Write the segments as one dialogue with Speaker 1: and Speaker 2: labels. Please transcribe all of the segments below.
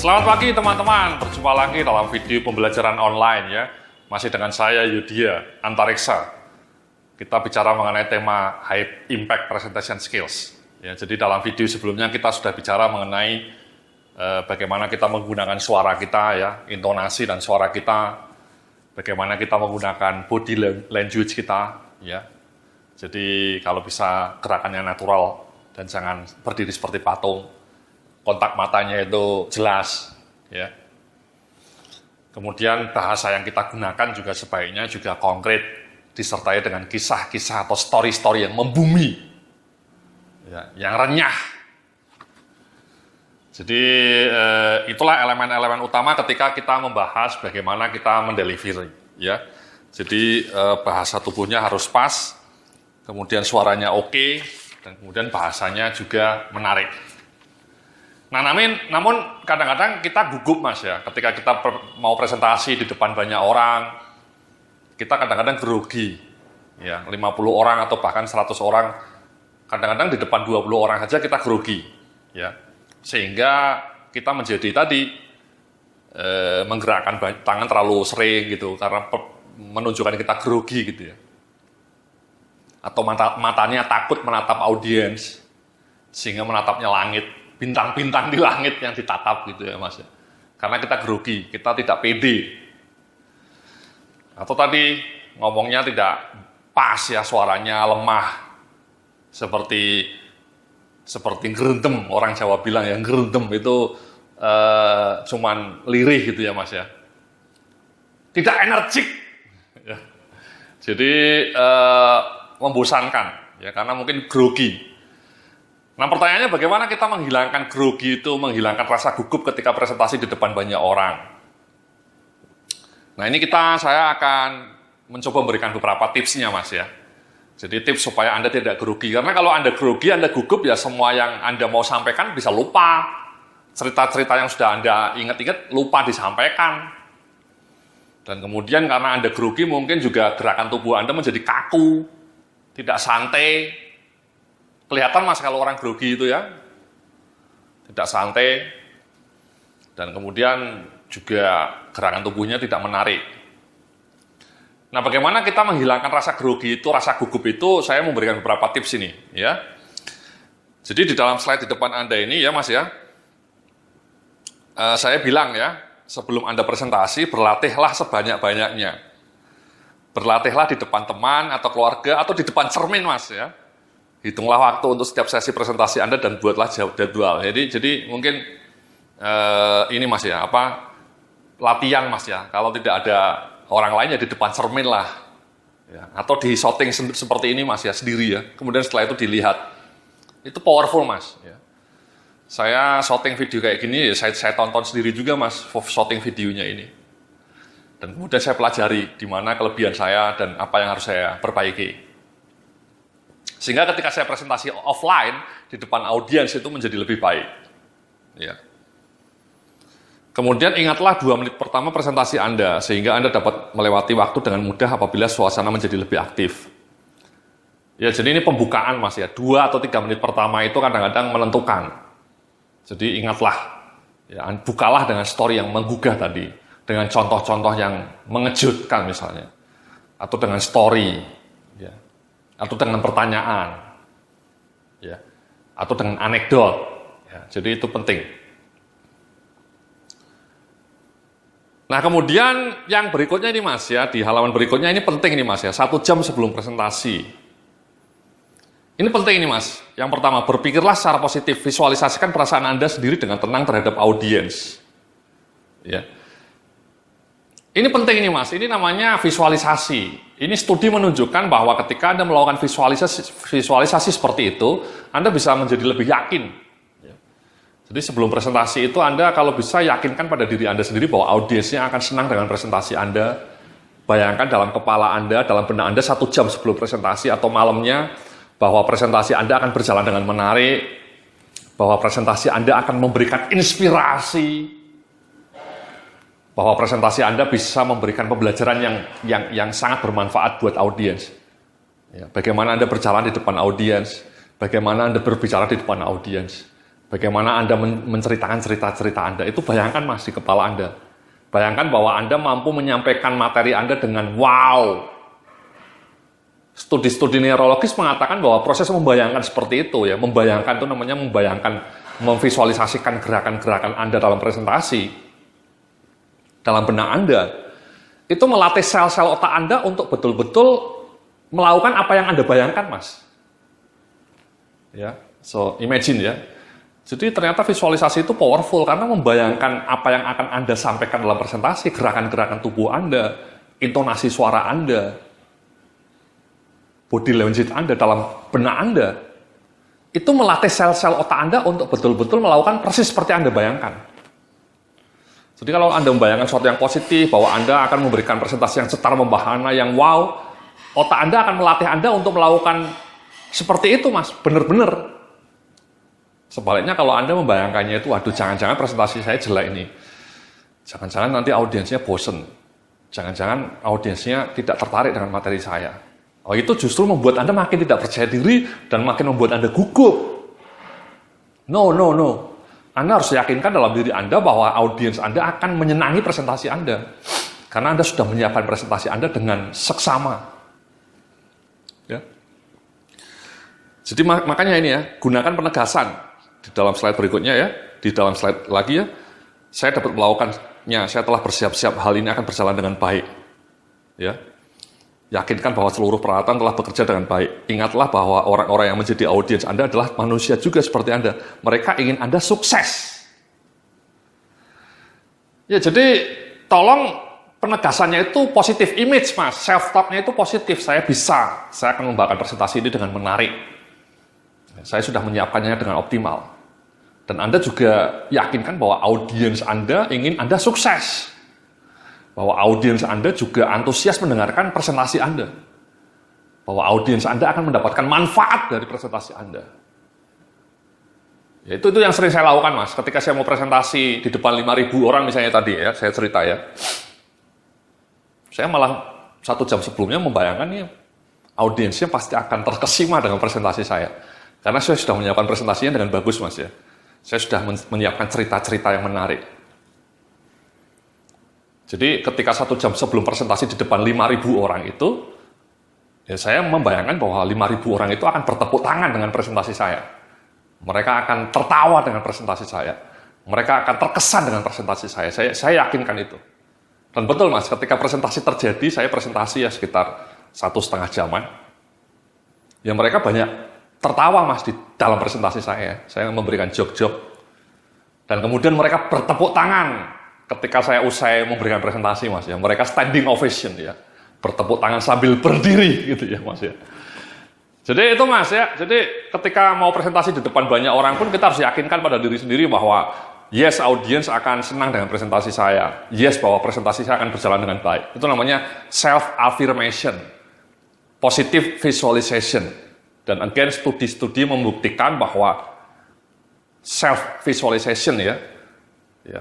Speaker 1: Selamat pagi teman-teman, berjumpa lagi dalam video pembelajaran online ya. Masih dengan saya Yudhya Antariksa. Kita bicara mengenai tema High Impact Presentation Skills. Ya, jadi dalam video sebelumnya kita sudah bicara mengenai bagaimana kita menggunakan suara kita ya, intonasi dan suara kita, bagaimana kita menggunakan body language kita ya. Jadi kalau bisa gerakannya natural dan jangan berdiri seperti patung. Kontak matanya itu jelas, ya. Kemudian bahasa yang kita gunakan juga sebaiknya juga konkret, disertai dengan kisah-kisah atau story-story yang membumi, ya, yang renyah. Jadi itulah elemen-elemen utama ketika kita membahas bagaimana kita mendelivery, ya. Jadi bahasa tubuhnya harus pas, kemudian suaranya oke, dan kemudian bahasanya juga menarik. Nah, namun kadang-kadang kita gugup mas ya, ketika kita mau presentasi di depan banyak orang, kita kadang-kadang grogi, ya 50 orang atau bahkan 100 orang, kadang-kadang di depan 20 orang saja kita grogi, ya sehingga kita menjadi tadi menggerakkan tangan terlalu sering gitu, karena menunjukkan kita grogi gitu ya, atau matanya takut menatap audiens, sehingga menatapnya langit. Bintang-bintang di langit yang ditatap gitu ya mas ya. Karena kita grogi, kita tidak pede. Atau tadi ngomongnya tidak pas ya, suaranya lemah. Seperti gerentem, orang Jawa bilang ya, gerentem itu cuman lirih gitu ya mas ya. Tidak energik. Ya. Jadi membosankan ya, karena mungkin grogi. Nah pertanyaannya bagaimana kita menghilangkan grogi itu, menghilangkan rasa gugup ketika presentasi di depan banyak orang. Nah ini saya akan mencoba memberikan beberapa tipsnya mas ya. Jadi tips supaya Anda tidak grogi, karena kalau Anda grogi, Anda gugup ya semua yang Anda mau sampaikan bisa lupa. Cerita-cerita yang sudah Anda ingat-ingat lupa disampaikan. Dan kemudian karena Anda grogi mungkin juga gerakan tubuh Anda menjadi kaku, tidak santai. Kelihatan mas kalau orang grogi itu ya, tidak santai, dan kemudian juga gerakan tubuhnya tidak menarik. Nah bagaimana kita menghilangkan rasa grogi itu, rasa gugup itu, saya memberikan beberapa tips ini ya. Jadi di dalam slide di depan Anda ini ya mas ya, saya bilang ya, sebelum Anda presentasi, berlatihlah sebanyak-banyaknya. Berlatihlah di depan teman atau keluarga atau di depan cermin mas ya. Hitunglah waktu untuk setiap sesi presentasi Anda dan buatlah jadwal. Jadi mungkin ini mas ya, latihan mas ya. Kalau tidak ada orang lain ya di depan cermin lah, ya. Atau di shooting seperti ini mas ya, sendiri ya. Kemudian setelah itu dilihat, itu powerful mas. Ya. Saya shooting video kayak gini, ya, saya tonton sendiri juga mas, shooting videonya ini. Dan kemudian saya pelajari di mana kelebihan saya dan apa yang harus saya perbaiki. Sehingga ketika saya presentasi offline di depan audiens itu menjadi lebih baik. Ya. Kemudian ingatlah 2 menit pertama presentasi Anda, sehingga Anda dapat melewati waktu dengan mudah apabila suasana menjadi lebih aktif. Ya, jadi ini pembukaan mas ya, 2 atau 3 menit pertama itu kadang-kadang menentukan. Jadi ingatlah, ya, bukalah dengan story yang menggugah tadi, dengan contoh-contoh yang mengejutkan misalnya, atau dengan story, ya. Atau dengan pertanyaan, ya, atau dengan anekdot, ya, jadi itu penting. Nah kemudian yang berikutnya ini mas ya, di halaman berikutnya ini penting nih mas ya, 1 jam sebelum presentasi. Ini penting ini mas. Yang pertama, berpikirlah secara positif, visualisasikan perasaan Anda sendiri dengan tenang terhadap audiens. Ya. Ini penting ini mas, ini namanya visualisasi. Ini studi menunjukkan bahwa ketika Anda melakukan visualisasi seperti itu, Anda bisa menjadi lebih yakin. Jadi sebelum presentasi itu Anda kalau bisa yakinkan pada diri Anda sendiri bahwa audiensnya akan senang dengan presentasi Anda. Bayangkan dalam kepala Anda, dalam benak Anda 1 jam sebelum presentasi atau malamnya, bahwa presentasi Anda akan berjalan dengan menarik, bahwa presentasi Anda akan memberikan inspirasi, bahwa presentasi Anda bisa memberikan pembelajaran yang sangat bermanfaat buat audiens. Ya, bagaimana Anda berjalan di depan audiens, bagaimana Anda berbicara di depan audiens, Bagaimana Anda menceritakan cerita-cerita Anda, itu bayangkan Mas di kepala Anda. Bayangkan bahwa Anda mampu menyampaikan materi Anda dengan wow. Studi-studi neurologis mengatakan bahwa proses membayangkan seperti itu ya, membayangkan itu namanya membayangkan, memvisualisasikan gerakan-gerakan Anda dalam presentasi, dalam benak Anda, itu melatih sel-sel otak Anda untuk betul-betul melakukan apa yang Anda bayangkan, Mas. Ya, so imagine ya. Jadi ternyata visualisasi itu powerful karena membayangkan apa yang akan Anda sampaikan dalam presentasi, gerakan-gerakan tubuh Anda, intonasi suara Anda, body language Anda dalam benak Anda, itu melatih sel-sel otak Anda untuk betul-betul melakukan persis seperti Anda bayangkan. Jadi kalau Anda membayangkan sesuatu yang positif, bahwa Anda akan memberikan presentasi yang cetar membahana, yang wow, otak Anda akan melatih Anda untuk melakukan seperti itu, Mas, benar-benar. Sebaliknya kalau Anda membayangkannya itu, waduh jangan-jangan presentasi saya jelek ini. Jangan-jangan nanti audiensnya bosen. Jangan-jangan audiensnya tidak tertarik dengan materi saya. Oh, itu justru membuat Anda makin tidak percaya diri dan makin membuat Anda gugup. No. Anda harus yakinkan dalam diri Anda bahwa audiens Anda akan menyenangi presentasi Anda. Karena Anda sudah menyiapkan presentasi Anda dengan seksama. Ya. Jadi makanya ini ya, gunakan penegasan. Di dalam slide berikutnya ya, di dalam slide lagi ya, saya dapat melakukannya, saya telah bersiap-siap, hal ini akan berjalan dengan baik. Ya. Yakinkan bahwa seluruh peralatan telah bekerja dengan baik. Ingatlah bahwa orang-orang yang menjadi audiens Anda adalah manusia juga seperti Anda. Mereka ingin Anda sukses. Ya, jadi tolong penegasannya itu positif image, Mas. Self-talk-nya itu positif. Saya bisa. Saya akan membawakan presentasi ini dengan menarik. Saya sudah menyiapkannya dengan optimal. Dan Anda juga yakinkan bahwa audiens Anda ingin Anda sukses. Bahwa audiens Anda juga antusias mendengarkan presentasi Anda. Bahwa audiens Anda akan mendapatkan manfaat dari presentasi Anda. Ya, itu yang sering saya lakukan, Mas. Ketika saya mau presentasi di depan 5.000 orang misalnya tadi ya, saya cerita ya. Saya malah 1 jam sebelumnya membayangkan nih, audiensnya pasti akan terkesima dengan presentasi saya. Karena saya sudah menyiapkan presentasinya dengan bagus, Mas ya. Saya sudah menyiapkan cerita-cerita yang menarik. Jadi ketika 1 jam sebelum presentasi di depan 5.000 orang itu, ya saya membayangkan bahwa 5.000 orang itu akan bertepuk tangan dengan presentasi saya. Mereka akan tertawa dengan presentasi saya. Mereka akan terkesan dengan presentasi saya. Saya yakinkan itu. Dan betul, Mas, ketika presentasi terjadi, saya presentasi ya sekitar 1,5 jaman. Ya mereka banyak tertawa, Mas, di dalam presentasi saya. Saya memberikan joke-joke. Dan kemudian mereka bertepuk tangan ketika saya usai memberikan presentasi, Mas ya. Mereka standing ovation ya. Bertepuk tangan sambil berdiri gitu ya, Mas ya. Jadi itu, Mas ya. Jadi ketika mau presentasi di depan banyak orang pun kita harus yakinkan pada diri sendiri bahwa yes, audiens akan senang dengan presentasi saya. Yes, bahwa presentasi saya akan berjalan dengan baik. Itu namanya self-affirmation. Positive visualization. Dan again, studi-studi membuktikan bahwa self-visualization ya,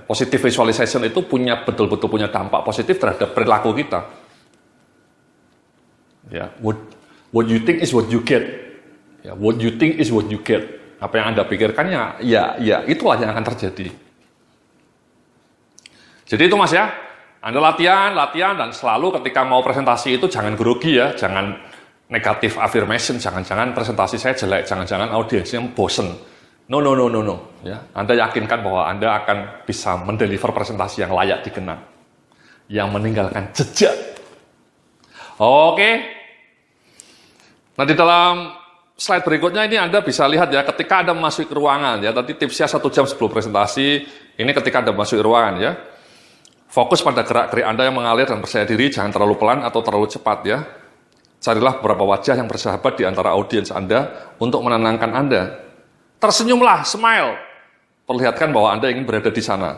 Speaker 1: positive visualization itu betul-betul punya dampak positif terhadap perilaku kita. Ya, what you think is what you get. Ya, what you think is what you get. Apa yang Anda pikirkannya, ya itulah yang akan terjadi. Jadi itu, Mas ya, Anda latihan, dan selalu ketika mau presentasi itu jangan grogi ya, jangan negatif affirmation, jangan-jangan presentasi saya jelek, jangan-jangan audiensnya bosen. No. Ya, Anda yakinkan bahwa Anda akan bisa mendeliver presentasi yang layak dikenang, yang meninggalkan jejak. Oke. Nah, di dalam slide berikutnya ini Anda bisa lihat ya, ketika Anda memasuki ruangan ya, tadi tipsnya 1 jam sebelum presentasi, ini ketika Anda memasuki ruangan ya. Fokus pada gerak-gerik Anda yang mengalir dan percaya diri, jangan terlalu pelan atau terlalu cepat ya. Carilah beberapa wajah yang bersahabat di antara audiens Anda untuk menenangkan Anda. Tersenyumlah, smile. Perlihatkan bahwa Anda ingin berada di sana.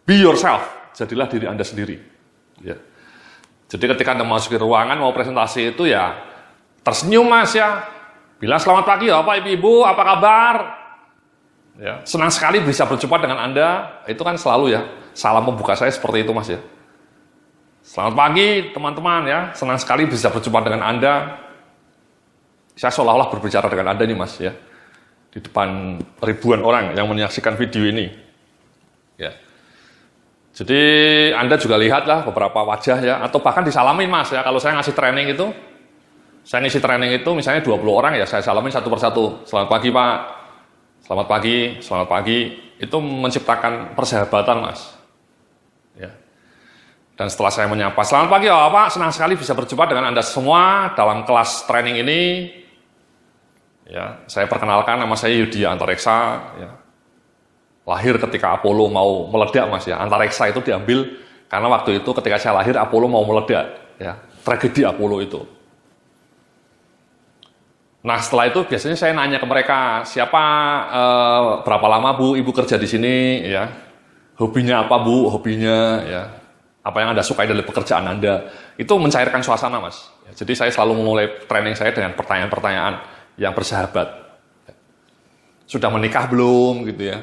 Speaker 1: Be yourself, jadilah diri Anda sendiri. Ya. Jadi ketika Anda memasuki ruangan mau presentasi itu ya, tersenyum, Mas ya. Bilang selamat pagi Bapak Ibu, apa kabar? Ya, senang sekali bisa berjumpa dengan Anda. Itu kan selalu ya, salam membuka saya seperti itu, Mas ya. Selamat pagi teman-teman ya, senang sekali bisa berjumpa dengan Anda. Saya seolah-olah berbicara dengan Anda nih, Mas ya. di depan ribuan orang yang menyaksikan video ini. Ya. Jadi Anda juga lihatlah beberapa wajah ya, atau bahkan disalamin Mas ya. Kalau saya ngasih training itu, saya ngisi training itu misalnya 20 orang ya, saya salamin satu persatu. Selamat pagi Pak, selamat pagi, selamat pagi. Itu menciptakan persahabatan Mas. Ya. Dan setelah saya menyapa, selamat pagi Pak, senang sekali bisa berjumpa dengan Anda semua dalam kelas training ini. Ya, saya perkenalkan, nama saya Yudhya Antareksa. Ya. Lahir ketika Apollo mau meledak Mas ya. Antareksa itu diambil karena waktu itu ketika saya lahir Apollo mau meledak. Ya, tragedi Apollo itu. Nah setelah itu biasanya saya nanya ke mereka, siapa, berapa lama Bu Ibu kerja di sini, ya, hobinya apa Bu, hobinya, ya, apa yang Anda sukai dari pekerjaan Anda, itu mencairkan suasana Mas. Ya, jadi saya selalu memulai training saya dengan pertanyaan-pertanyaan yang bersahabat. Sudah menikah belum, gitu ya?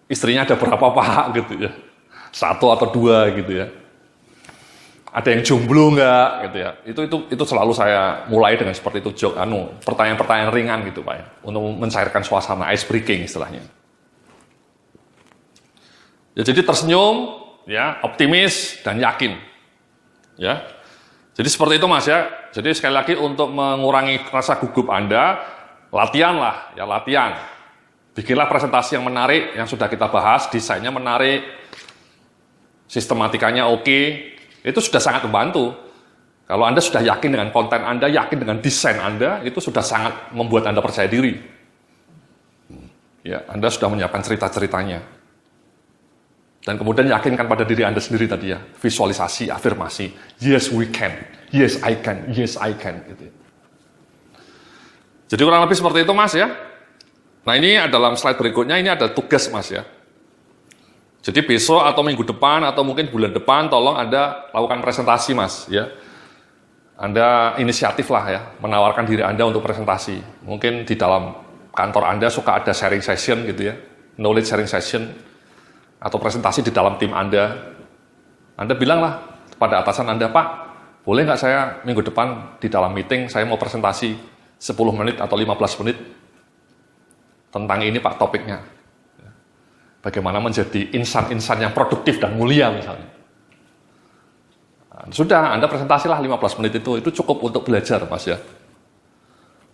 Speaker 1: Istrinya ada berapa Pak, gitu ya? 1 atau 2 gitu ya? Ada yang jomblo nggak gitu ya, itu selalu saya mulai dengan seperti itu, pertanyaan-pertanyaan ringan gitu Pak ya, untuk mencairkan suasana, ice breaking istilahnya. Ya jadi tersenyum, ya optimis dan yakin, ya. Jadi seperti itu Mas ya. Jadi sekali lagi untuk mengurangi rasa gugup Anda, latihan lah, ya latihan. Bikinlah presentasi yang menarik, yang sudah kita bahas, desainnya menarik, sistematikanya oke. Itu sudah sangat membantu. Kalau Anda sudah yakin dengan konten Anda, yakin dengan desain Anda, itu sudah sangat membuat Anda percaya diri. Ya, Anda sudah menyiapkan cerita-ceritanya. Dan kemudian yakinkan pada diri Anda sendiri tadi ya, visualisasi, afirmasi. Yes, we can. Yes, I can. Yes, I can. Gitu. Jadi kurang lebih seperti itu Mas ya. Nah ini dalam slide berikutnya, ini ada tugas Mas ya. Jadi besok atau minggu depan atau mungkin bulan depan tolong Anda lakukan presentasi Mas ya. Anda inisiatif lah ya, menawarkan diri Anda untuk presentasi. Mungkin di dalam kantor Anda suka ada sharing session gitu ya, knowledge sharing session atau presentasi di dalam tim Anda. Anda bilanglah kepada atasan Anda, Pak, boleh nggak saya minggu depan di dalam meeting saya mau presentasi 10 menit atau 15 menit tentang ini Pak topiknya. Bagaimana menjadi insan-insan yang produktif dan mulia misalnya. Nah, sudah, Anda presentasilah 15 menit itu cukup untuk belajar Mas ya.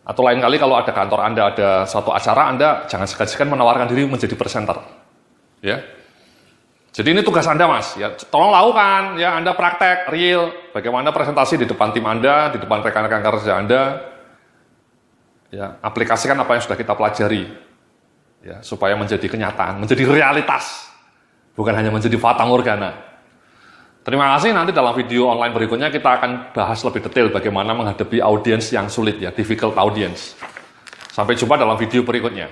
Speaker 1: Atau lain kali kalau ada kantor Anda ada suatu acara, Anda jangan segan-segan menawarkan diri menjadi presenter. Ya. Jadi ini tugas Anda Mas, ya. Tolong lakukan, ya Anda praktek, real, bagaimana presentasi di depan tim Anda, di depan rekan-rekan kerja Anda. Ya, aplikasikan apa yang sudah kita pelajari. Ya, supaya menjadi kenyataan, menjadi realitas, bukan hanya menjadi fata morgana. Terima kasih, nanti dalam video online berikutnya kita akan bahas lebih detail bagaimana menghadapi audiens yang sulit ya, difficult audience. Sampai jumpa dalam video berikutnya.